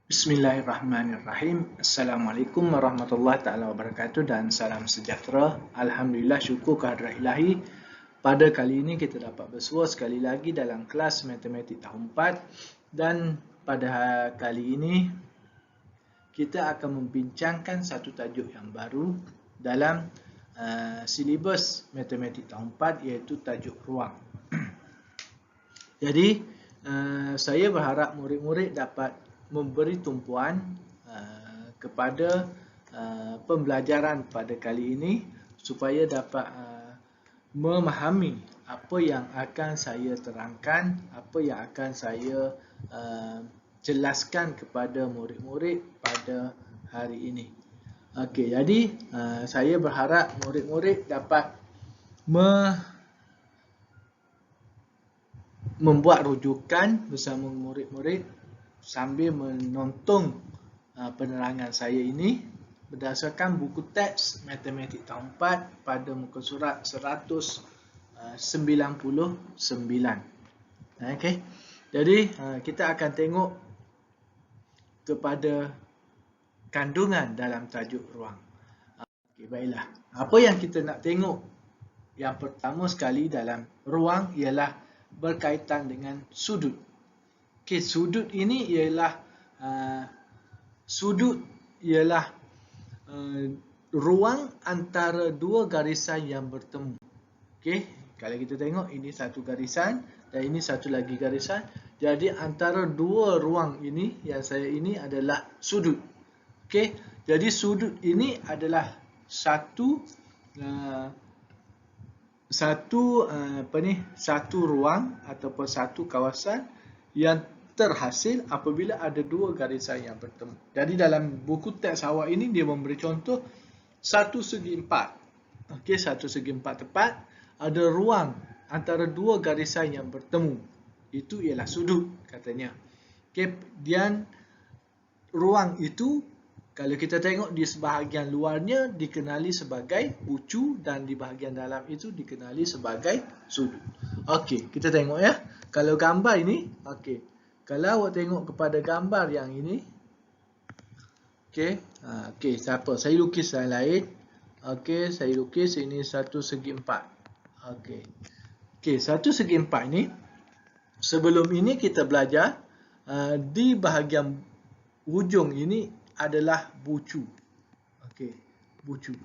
Bismillahirrahmanirrahim. Assalamualaikum warahmatullahi taala wabarakatuh dan salam sejahtera. Alhamdulillah, syukur kehadrat ilahi. Pada kali ini kita dapat bersua sekali lagi dalam kelas matematik tahun 4 dan pada kali ini kita akan membincangkan satu tajuk yang baru dalam silibus matematik tahun 4 iaitu tajuk ruang. Jadi saya berharap murid-murid dapat memberi tumpuan kepada pembelajaran pada kali ini supaya dapat memahami apa yang akan saya terangkan, apa yang akan saya jelaskan kepada murid-murid pada hari ini. Okey, jadi saya berharap murid-murid dapat membuat rujukan bersama murid-murid sambil menonton penerangan saya ini berdasarkan buku teks matematik tahun 4 pada muka surat 199. Okey. Jadi kita akan tengok kepada kandungan dalam tajuk ruang. Okey, baiklah. Apa yang kita nak tengok yang pertama sekali dalam ruang ialah berkaitan dengan sudut. Okey, sudut ini ialah ruang antara dua garisan yang bertemu. Okey, kalau kita tengok ini satu garisan dan ini satu lagi garisan. Jadi antara dua ruang ini yang saya ini adalah sudut. Okey, jadi sudut ini adalah satu ruang ataupun satu kawasan yang terhasil apabila ada dua garisan yang bertemu. Jadi dalam buku teks awak ini dia memberi contoh satu segi empat. Okey, satu segi empat tepat ada ruang antara dua garisan yang bertemu. Itu ialah sudut katanya. Okey, dan ruang itu kalau kita tengok di sebahagian luarnya dikenali sebagai bucu dan di bahagian dalam itu dikenali sebagai sudut. Okey, kita tengok ya. Kalau gambar ini, okey. Kalau awak tengok kepada gambar yang ini, okey, okey, siapa? Saya lukis yang lain. Okey, saya lukis ini satu segi empat. Okey, okey, satu segi empat ini. Sebelum ini kita belajar di bahagian hujung ini adalah bucu. Okey, bucu.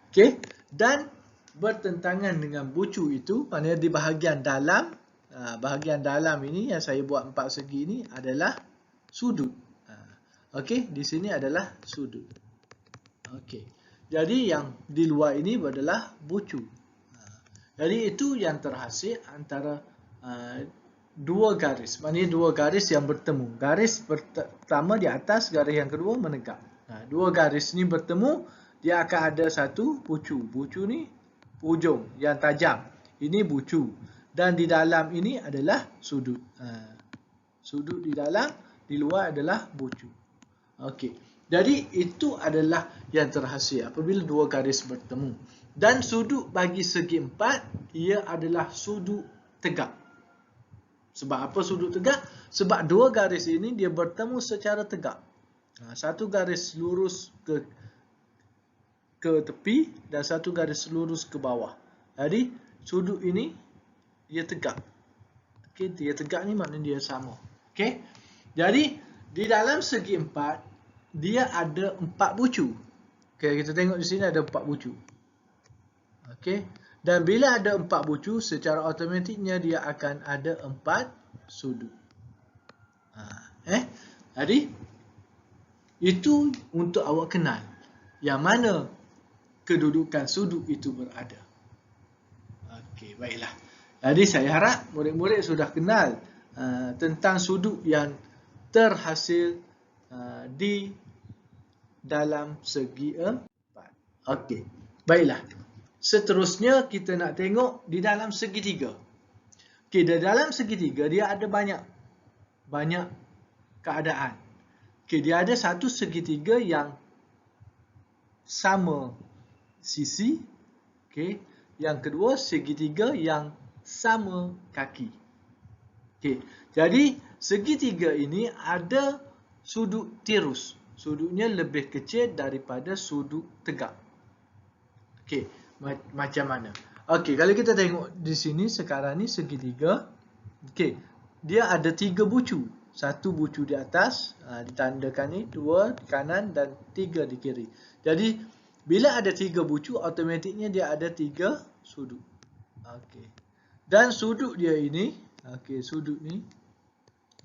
Okey, dan bertentangan dengan bucu itu, maknanya di bahagian dalam ini yang saya buat empat segi ini adalah sudut. Okey, di sini adalah sudut. Okey, jadi yang di luar ini adalah bucu. Jadi itu yang terhasil antara dua garis, maknanya dua garis yang bertemu. Garis pertama di atas, garis yang kedua menegak. Dua garis ni bertemu, dia akan ada satu bucu. Bucu ni hujung yang tajam. Ini bucu. Dan di dalam ini adalah sudut. Sudut di dalam, di luar adalah bucu. Okey. Jadi itu adalah yang terhasil apabila dua garis bertemu. Dan sudut bagi segi empat, ia adalah sudut tegak. Sebab apa sudut tegak? Sebab dua garis ini dia bertemu secara tegak. Satu garis lurus ke tepi dan satu garis lurus ke bawah. Jadi sudut ini dia tegak. Okey, dia tegak ni maknanya dia sama. Okey. Jadi di dalam segi empat dia ada empat bucu. Okey, kita tengok di sini ada empat bucu. Okey. Dan bila ada empat bucu, secara automatiknya dia akan ada empat sudut. Jadi itu untuk awak kenal yang mana kedudukan sudut itu berada. Okey, baiklah. Jadi saya harap murid-murid sudah kenal tentang sudut yang terhasil di dalam segi empat. Okey, baiklah. Seterusnya kita nak tengok di dalam segitiga. Okey, di dalam segitiga dia ada banyak keadaan. Okey, dia ada satu segitiga yang sama sisi. Okey, yang kedua segitiga yang sama kaki. Okey, jadi segitiga ini ada sudut tirus. Sudutnya lebih kecil daripada sudut tegak. Okey, macam mana? Okey, kalau kita tengok di sini sekarang ni segitiga. Okey, dia ada 3 bucu. 1 bucu di atas, ditandakan ni, 2 di kanan dan 3 di kiri. Jadi, bila ada 3 bucu, automatiknya dia ada 3 sudut. Okey. Dan sudut dia ini, okey, sudut ni,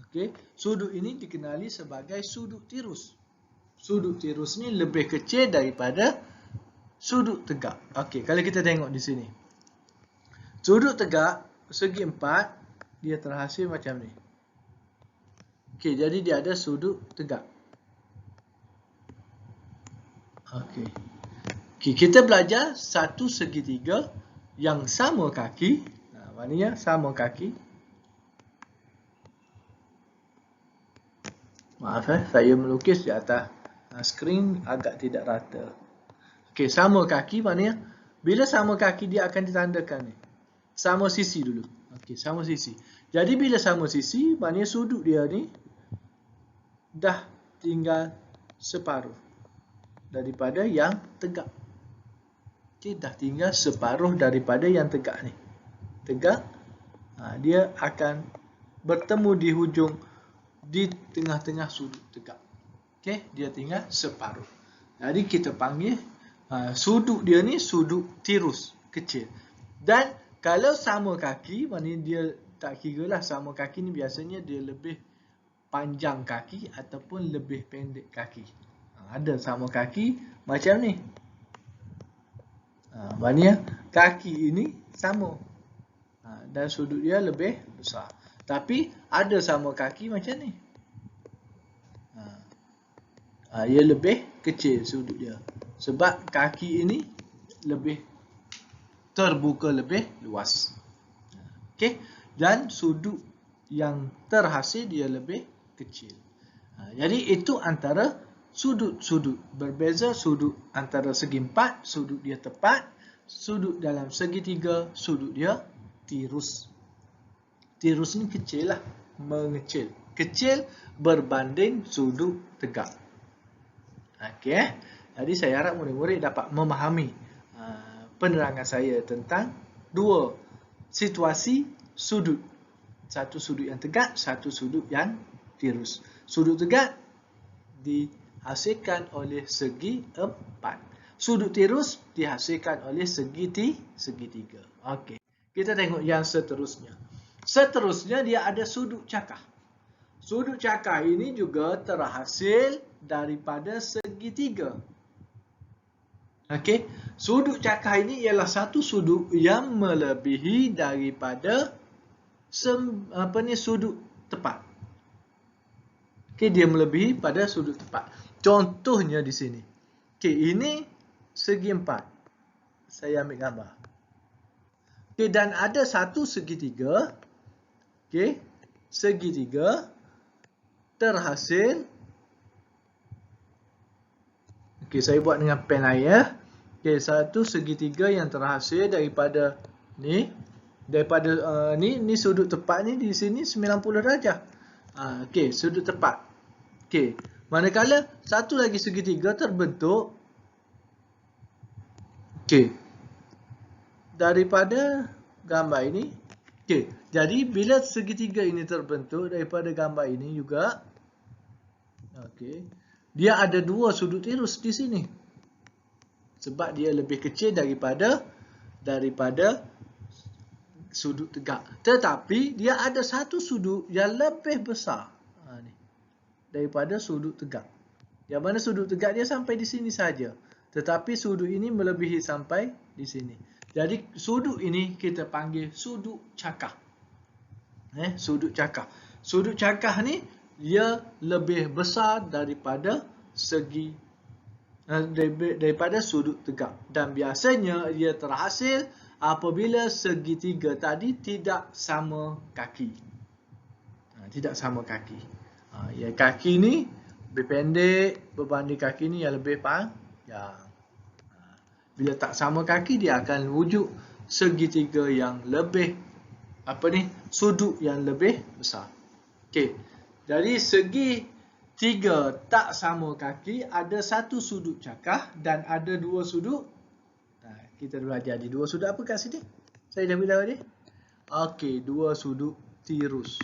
okey, sudut ini dikenali sebagai sudut tirus. Sudut tirus ni lebih kecil daripada sudut tegak. Okey, kalau kita tengok di sini. Sudut tegak segi 4 dia terhasil macam ni. Okey, jadi dia ada sudut tegak. Okey. Okey, kita belajar satu segitiga yang sama kaki. Maknanya sama kaki. Maaf saya melukis di atas skrin agak tidak rata. Okey, sama kaki maknanya bila sama kaki dia akan ditandakan ni. Sama sisi dulu. Okey, sama sisi. Jadi bila sama sisi maknanya sudut dia ni dah tinggal separuh daripada yang tegak. Okey, dah tinggal separuh daripada yang tegak ni. Tegak, dia akan bertemu di hujung, di tengah-tengah sudut tegak. Okey, dia tinggal separuh. Jadi kita panggil sudut dia ni sudut tirus kecil. Dan kalau sama kaki, maknanya dia tak kira lah sama kaki ni biasanya dia lebih panjang kaki ataupun lebih pendek kaki. Ada sama kaki macam ni. Maknanya kaki ini sama. Dan sudut dia lebih besar. Tapi ada sama kaki macam ni. Ia lebih kecil sudut dia. Sebab kaki ini lebih terbuka lebih luas. Okey, dan sudut yang terhasil dia lebih kecil. Jadi itu antara sudut-sudut. Berbeza sudut antara segi 4, sudut dia tepat, sudut dalam segitiga, sudut dia tirus. Tirus ni kecil lah, mengecil. Kecil berbanding sudut tegak. Okey, jadi saya harap murid-murid dapat memahami penerangan saya tentang dua situasi sudut. Satu sudut yang tegak, satu sudut yang tirus. Sudut tegak dihasilkan oleh segi 4. Sudut tirus dihasilkan oleh segitiga. Okey. Kita tengok yang seterusnya. Seterusnya dia ada sudut cakah. Sudut cakah ini juga terhasil daripada segitiga. Okey, sudut cakah ini ialah satu sudut yang melebihi daripada sudut tepat. Okey, dia melebihi pada sudut tepat. Contohnya di sini. Okey, ini segi 4. Saya ambil gambar. Okey, dan ada satu segitiga. Okey, segitiga terhasil. Okey, saya buat dengan pen air. Okey, satu segitiga yang terhasil daripada ni, daripada ni sudut tepat ni di sini 90 darjah. Okey, sudut tepat. Okey, manakala satu lagi segitiga terbentuk. Okey, daripada gambar ini. Okey, jadi bila segitiga ini terbentuk daripada gambar ini juga. Okey, dia ada dua sudut tirus di sini. Sebab dia lebih kecil daripada sudut tegak. Tetapi dia ada satu sudut yang lebih besar daripada sudut tegak. Yang mana sudut tegak dia sampai di sini saja. Tetapi sudut ini melebihi sampai di sini. Jadi sudut ini kita panggil sudut cakah. Sudut cakah. Sudut cakah ni dia lebih besar daripada daripada sudut tegak. Dan biasanya ia terhasil apabila segitiga tadi tidak sama kaki. Tidak sama kaki. Ya, kaki ni lebih pendek berbanding kaki ni yang lebih panjang. Bila tak sama kaki dia akan wujud segitiga yang lebih sudut yang lebih besar. Okey. Jadi segi tiga tak sama kaki, ada satu sudut cakah dan ada dua sudut. Kita belajar di dua sudut apa kat sini? Saya dah beritahu tadi. Okey, dua sudut tirus.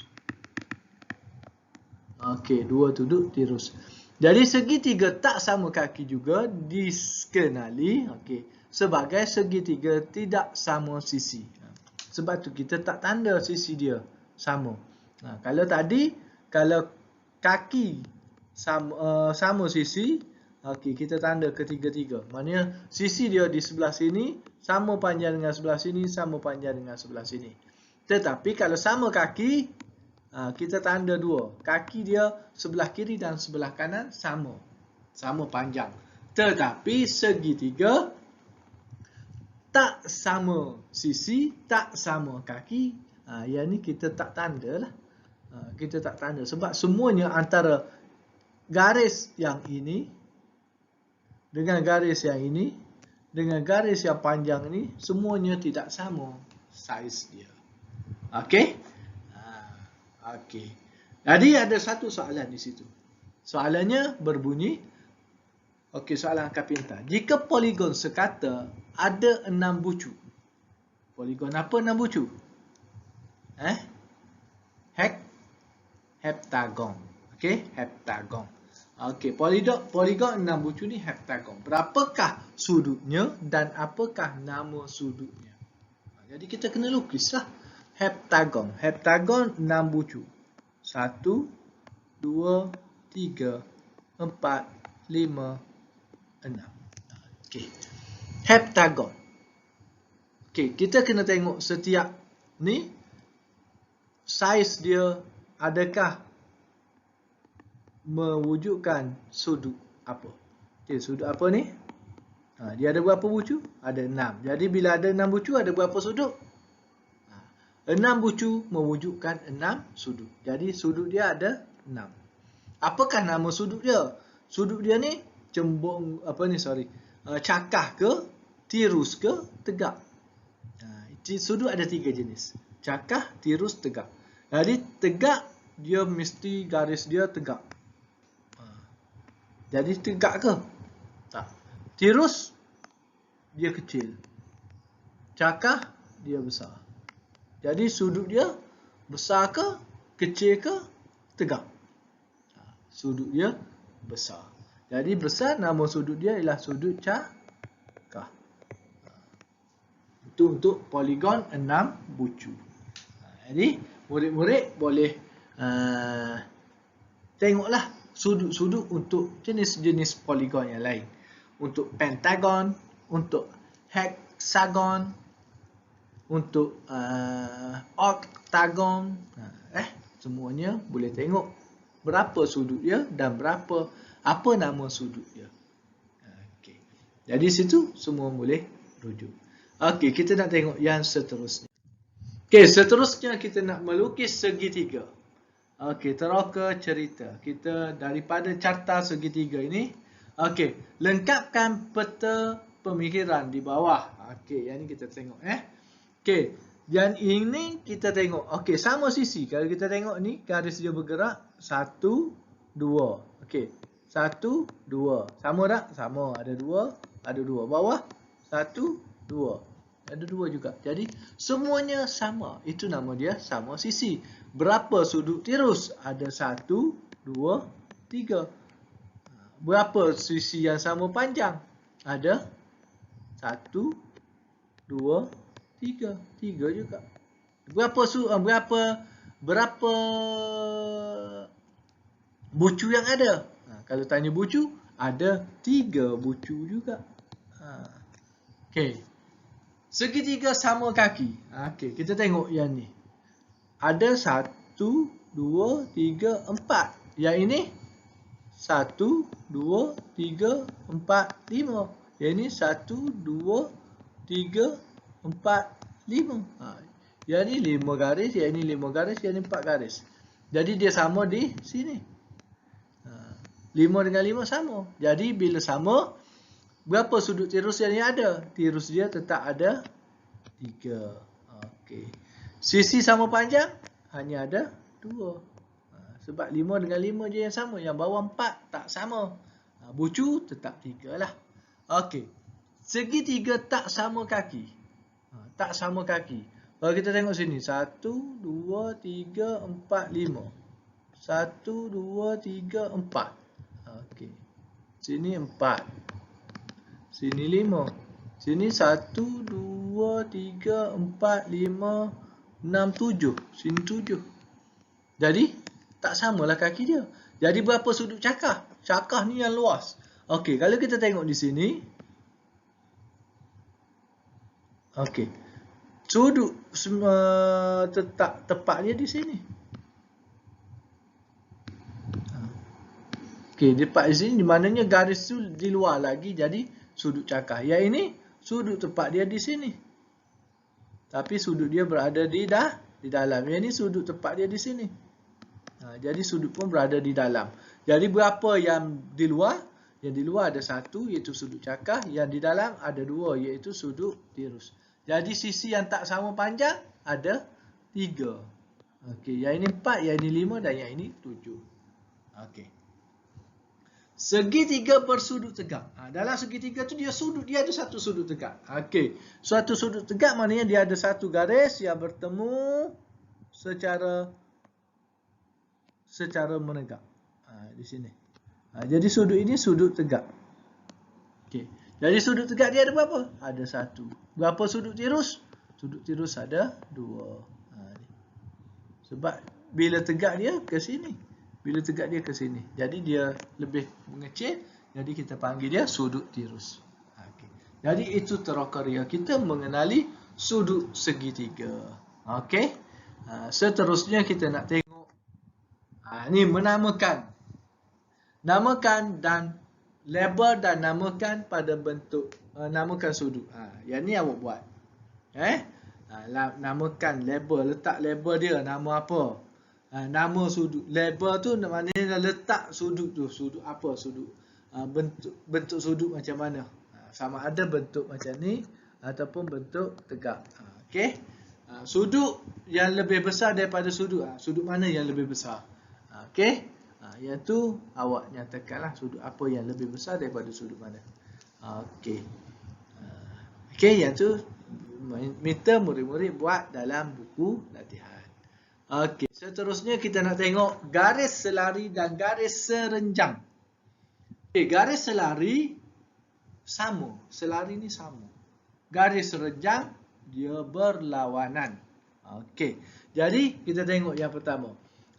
Okey, dua sudut tirus. Jadi segitiga tak sama kaki juga dikenali sebagai segitiga tidak sama sisi. Sebab tu kita tak tanda sisi dia sama. Kalau tadi, kalau kaki sama sisi, kita tanda ketiga-tiga. Maknanya sisi dia di sebelah sini sama panjang dengan sebelah sini, sama panjang dengan sebelah sini. Tetapi kalau sama kaki, kita tanda dua. Kaki dia sebelah kiri dan sebelah kanan sama panjang. Tetapi segitiga tak sama sisi, tak sama kaki, yang ni kita tak tanda lah. Kita tak tanda sebab semuanya antara garis yang ini dengan garis yang ini dengan garis yang panjang ni semuanya tidak sama saiz dia. Okey? Okey. Jadi ada satu soalan di situ. Soalannya berbunyi, soalan angka pintar. Jika poligon sekata ada 6 bucu. Poligon apa 6 bucu? Heptagon. Heptagon. Poligon 6 bucu ni heptagon. Berapakah sudutnya dan apakah nama sudutnya? Jadi kita kena lukislah heptagon. Heptagon 6 bucu. 1, 2, 3, 4, 5, 6. Heptagon. Kita kena tengok setiap ni saiz dia adakah mewujudkan sudut apa. Sudut apa ni? Dia ada berapa bucu? Ada 6. Jadi bila ada 6 bucu, ada berapa sudut? 6 bucu mewujudkan 6 sudut. Jadi sudut dia ada 6. Apakah nama sudut dia? Sudut dia ni cakah ke, tirus ke, tegak. Sudut ada 3 jenis. Cakah, tirus, tegak. Jadi tegak dia mesti garis dia tegak. Jadi tegak ke? Tak. Tirus dia kecil. Cakah dia besar. Jadi sudut dia besar ke, kecil ke, tegak? Sudut dia besar. Jadi besar, nama sudut dia ialah sudut cakah. Itu untuk poligon 6 bucu. Jadi murid-murid boleh tengoklah sudut-sudut untuk jenis-jenis poligon yang lain. Untuk pentagon, untuk hexagon, untuk octagon. Semuanya boleh tengok berapa sudut dia dan apa nama sudut dia. Jadi situ semua boleh rujuk. Kita nak tengok yang seterusnya. Seterusnya kita nak melukis segitiga. Teroka cerita. Kita daripada carta segitiga ini, lengkapkan peta pemikiran di bawah. Yang ni kita tengok. Yang ini kita tengok. Sama sisi. Kalau kita tengok ni, garis dia bergerak 1, 2. 1, 2. Sama tak? Sama. Ada 2. Bawah 1, 2. Ada 2 juga. Jadi semuanya sama. Itu nama dia sama sisi. Berapa sudut tirus? Ada 1, 2, 3. Berapa sisi yang sama panjang? Ada 1, 2, 3. 3 juga. Berapa bucu yang ada? Kalau tanya bucu, ada 3 bucu juga. Segitiga sama kaki. Kita tengok yang ni. Ada 1, 2, 3, 4. Yang ini 1, 2, 3, 4, 5. Yang ini 1, 2, 3, 4, 5. Yang ni 5 garis, yang ni 5 garis, yang ni 4 garis. Jadi dia sama di sini. 5 dengan 5 sama. Jadi bila sama, berapa sudut tirus yang ni ada? Tirus dia tetap ada 3. Sisi sama panjang hanya ada 2. Sebab 5 dengan 5 je yang sama. Yang bawah 4 tak sama. Bucu tetap 3 lah. Okey. Segitiga tak sama kaki. Tak sama kaki. Kalau kita tengok sini. 1, 2, 3, 4, 5. 1, 2, 3, 4. Okey. Sini 4. Sini 5. Sini 1, 2, 3, 4, 5, 6, 7. Sini 7. Jadi, tak samalah kaki dia. Jadi, berapa sudut cakah? Cakah ni yang luas. Okey, kalau kita tengok di sini. Okey. Sudut tepat dia di sini. Okey, tepat di sini. Di mananya garis tu di luar lagi. Jadi, sudut cakah. Yang ini, sudut tepat dia di sini. Tapi sudut dia berada di dalam. Yang ini sudut tepat dia di sini. Jadi sudut pun berada di dalam. Jadi berapa yang di luar? Yang di luar ada 1 iaitu sudut cakah. Yang di dalam ada 2 iaitu sudut tirus. Jadi sisi yang tak sama panjang ada 3. Okey, yang ini 4, yang ini 5 dan yang ini 7. Okey. Segitiga bersudut tegak. Dalam segitiga tu dia ada satu sudut tegak. Okey. Suatu sudut tegak maknanya dia ada satu garis yang bertemu secara menegak. Di sini. Jadi sudut ini sudut tegak. Okey. Jadi sudut tegak dia ada berapa? Ada 1. Berapa sudut tirus? Sudut tirus ada 2. Sebab bila tegak dia ke sini. Bila tegak dia ke sini. Jadi dia lebih mengecil. Jadi kita panggil dia sudut tirus. Okay. Jadi itu terokaria kita mengenali sudut segitiga. Okey. Seterusnya kita nak tengok. Ni menamakan. Namakan dan label dan namakan pada bentuk. Namakan sudut. Yang ni awak buat. Namakan label. Letak label dia. Nama apa? Nama sudut. Label tu maknanya letak sudut tu. Sudut apa? Sudut. Bentuk sudut macam mana? Sama ada bentuk macam ni ataupun bentuk tegak. Okey. Sudut yang lebih besar daripada sudut. Sudut mana yang lebih besar? Okey. Yang tu awak nyatakanlah sudut apa yang lebih besar daripada sudut mana. Okey. Okey, yang tu minta murid-murid buat dalam buku latihan. Okey, seterusnya kita nak tengok garis selari dan garis serenjang. Okey, garis selari sama. Selari ni sama. Garis serenjang dia berlawanan. Okey. Jadi kita tengok yang pertama.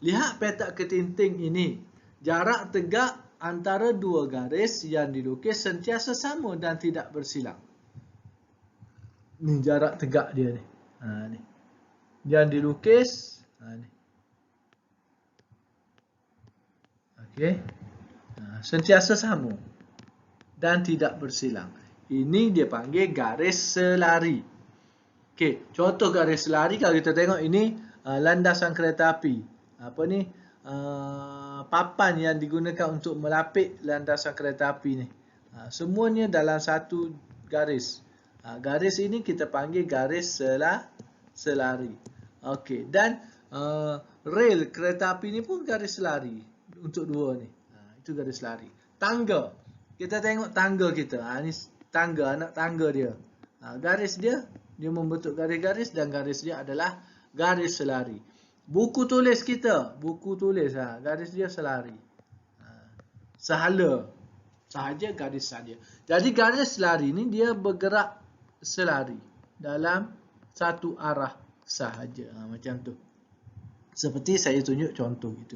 Lihat petak ketinting ini. Jarak tegak antara dua garis yang dilukis sentiasa sama dan tidak bersilang. Ni jarak tegak dia ni. Ni. Yang dilukis ni. Okey. Sentiasa sama dan tidak bersilang. Ini dia panggil garis selari. Okey, contoh garis selari kalau kita tengok ini landasan kereta api. Apa ni? Papan yang digunakan untuk melapik landasan kereta api ni. Semuanya dalam satu garis. Garis ini kita panggil garis selari. Okey, dan rel kereta api ni pun garis selari untuk dua ni. Itu garis selari. Tangga. Kita tengok tangga kita. Ni tangga, anak tangga dia. Garis dia membentuk garis-garis dan garis dia adalah garis selari. Buku tulis kita, buku tulis garis dia selari. Sahala. Sahaja garis saja. Jadi garis selari ni dia bergerak selari dalam satu arah sahaja. Macam tu. Seperti saya tunjuk contoh itu.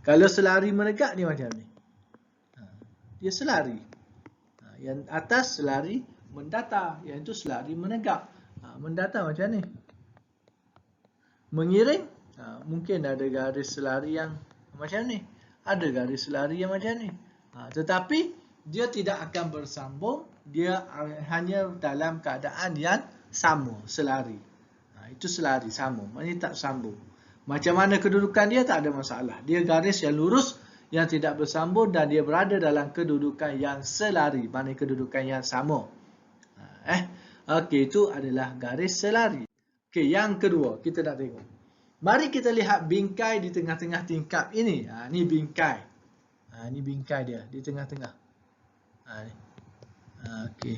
Kalau selari menegak ni macam ni. Dia selari. Yang atas selari mendatar. Yang itu selari menegak. Mendatar macam ni. Mengiring. Mungkin ada garis selari yang macam ni. Ada garis selari yang macam ni. Tetapi dia tidak akan bersambung. Dia hanya dalam keadaan yang sama. Selari. Itu selari sama. Maksudnya tak sambung. Macam mana kedudukan dia tak ada masalah. Dia garis yang lurus yang tidak bersambung dan dia berada dalam kedudukan yang selari. Maksudnya kedudukan yang sama. Okey, itu adalah garis selari. Okey, yang kedua kita nak tengok. Mari kita lihat bingkai di tengah-tengah tingkap ini. Ini bingkai. Ini bingkai dia di tengah-tengah. Okey.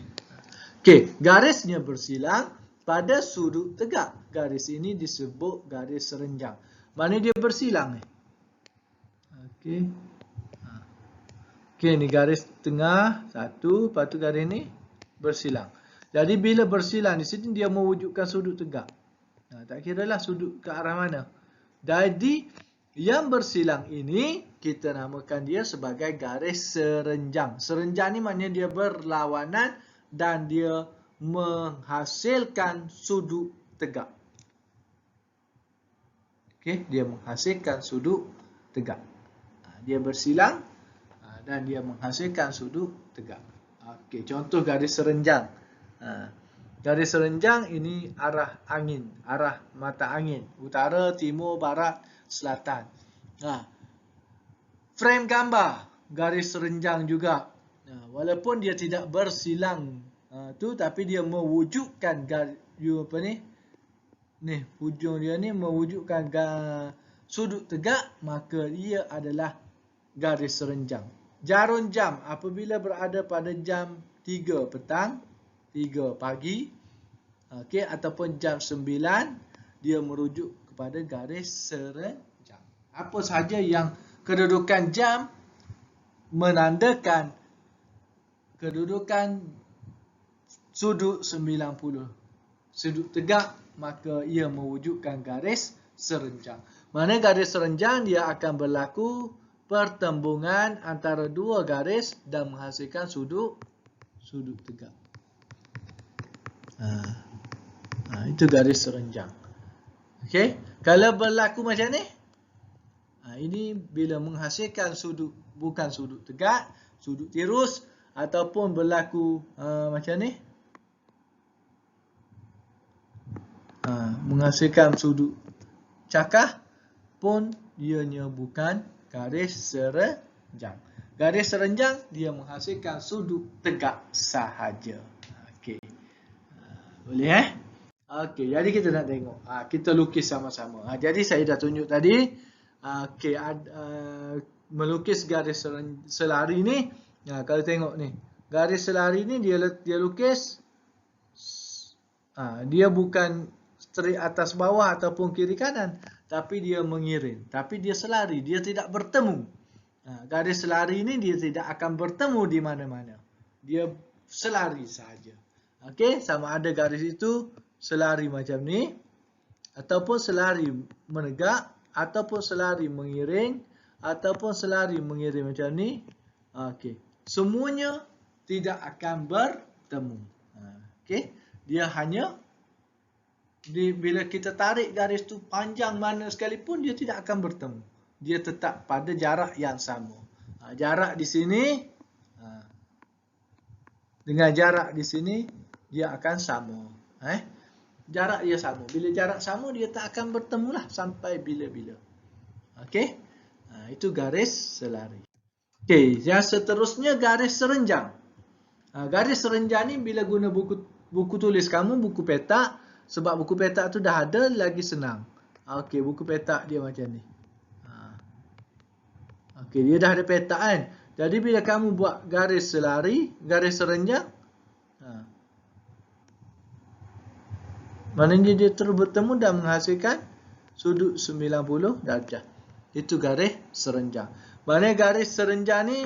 Okey, garisnya bersilang pada sudut tegak. Garis ini disebut garis serenjang. Mana dia bersilang ni? Okey. Okey, ni garis tengah satu, lepas tu garis ni bersilang. Jadi bila bersilang di sini dia mewujudkan sudut tegak. Tak kiralah sudut ke arah mana. Jadi yang bersilang ini kita namakan dia sebagai garis serenjang. Serenjang ni maknanya dia berlawanan dan dia menghasilkan sudut tegak. Okey, dia menghasilkan sudut tegak. Dia bersilang dan dia menghasilkan sudut tegak. Okey, contoh garis serenjang. Garis serenjang ini arah angin, arah mata angin, utara, timur, barat, selatan. Frame gambar, garis serenjang juga. Walaupun dia tidak bersilang tapi dia mewujudkan hujung dia ni mewujudkan sudut tegak, maka ia adalah garis serenjang. Jarum jam apabila berada pada jam 3 petang, 3 pagi, okey, ataupun jam 9, dia merujuk kepada garis serenjang. Apa sahaja yang kedudukan jam menandakan kedudukan sudut 90, sudut tegak, maka ia mewujudkan garis serenjang. Mana garis serenjang dia akan berlaku pertembungan antara dua garis dan menghasilkan sudut tegak. Itu garis serenjang. Okey, kalau berlaku macam ni, ini bila menghasilkan sudut, bukan sudut tegak, sudut tirus, ataupun berlaku macam ni, menghasilkan sudut cakah pun ianya bukan garis serenjang. Garis serenjang dia menghasilkan sudut tegak sahaja. Okey. Boleh Okey, jadi kita nak tengok. Kita lukis sama-sama. Jadi saya dah tunjuk tadi. Okey, melukis garis selari ni. Kalau tengok ni, garis selari ni dia lukis. Dia bukan straight atas bawah ataupun kiri kanan, tapi dia mengiring. Tapi dia selari, dia tidak bertemu. Garis selari ni dia tidak akan bertemu di mana-mana. Dia selari sahaja. Okey, sama ada garis itu selari macam ni, ataupun selari menegak, ataupun selari mengiring, ataupun selari mengiring macam ni. Okey, semuanya tidak akan bertemu. Okey, dia hanya bila kita tarik garis tu panjang mana sekalipun dia tidak akan bertemu. Dia tetap pada jarak yang sama. Jarak di sini dengan jarak di sini dia akan sama. Jarak dia sama. Bila jarak sama dia tak akan bertemu lah sampai bila-bila. Okey. Itu garis selari. Okey, yang seterusnya garis serenjang. Garis serenjang ni bila guna buku tulis kamu, buku petak, sebab buku petak tu dah ada, lagi senang. Okey, buku petak dia macam ni. Okey, dia dah ada petak kan. Jadi bila kamu buat garis selari, garis serenjang, maknanya dia terus bertemu dan menghasilkan sudut 90 darjah. Itu garis serenjang. Maknanya garis serenjang ni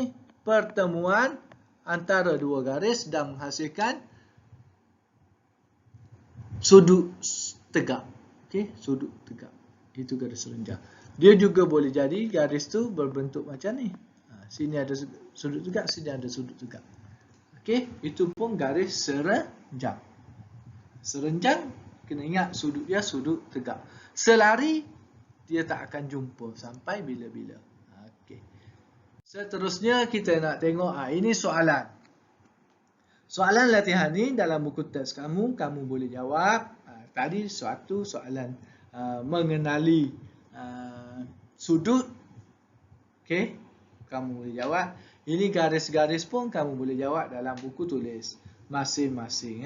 pertemuan antara dua garis dan menghasilkan sudut tegak. Okey, sudut tegak. Itu garis serenjang. Dia juga boleh jadi garis tu berbentuk macam ni. Sini ada sudut tegak, sini ada sudut tegak. Okey, itu pun garis serenjang. Serenjang, kena ingat sudut dia sudut tegak. Selari, dia tak akan jumpa sampai bila-bila. Okey. Seterusnya kita nak tengok, ini soalan. Soalan latihan ni dalam buku teks kamu boleh jawab. Tadi suatu soalan mengenali sudut. Okey, kamu boleh jawab. Ini garis-garis pun kamu boleh jawab dalam buku tulis masing-masing.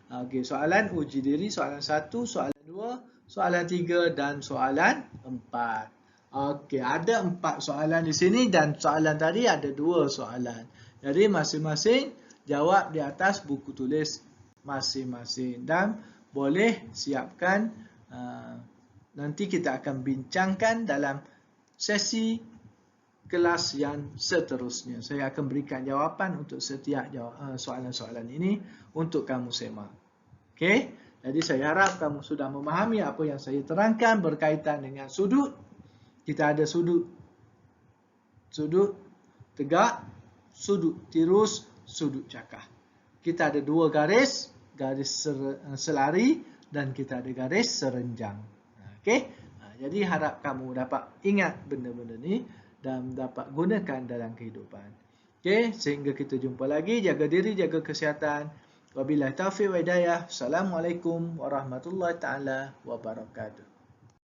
Okey, soalan uji diri, soalan 1, soalan 2, soalan 3 dan soalan 4. Okey, ada 4 soalan di sini dan soalan tadi ada 2 soalan. Jadi masing-masing jawab di atas buku tulis masing-masing dan boleh siapkan nanti kita akan bincangkan dalam sesi kelas yang seterusnya. Saya akan berikan jawapan untuk setiap soalan-soalan ini untuk kamu semak. Okey? Jadi saya harap kamu sudah memahami apa yang saya terangkan berkaitan dengan sudut. Kita ada sudut tegak, sudut tirus, sudut cakah. Kita ada 2 garis selari dan kita ada garis serenjang. Okey? Jadi harap kamu dapat ingat benda-benda ni dan dapat gunakan dalam kehidupan. Okey, sehingga kita jumpa lagi. Jaga diri, jaga kesihatan. Wabillahi taufiq wa hidayah. Assalamualaikum warahmatullahi taala wabarakatuh.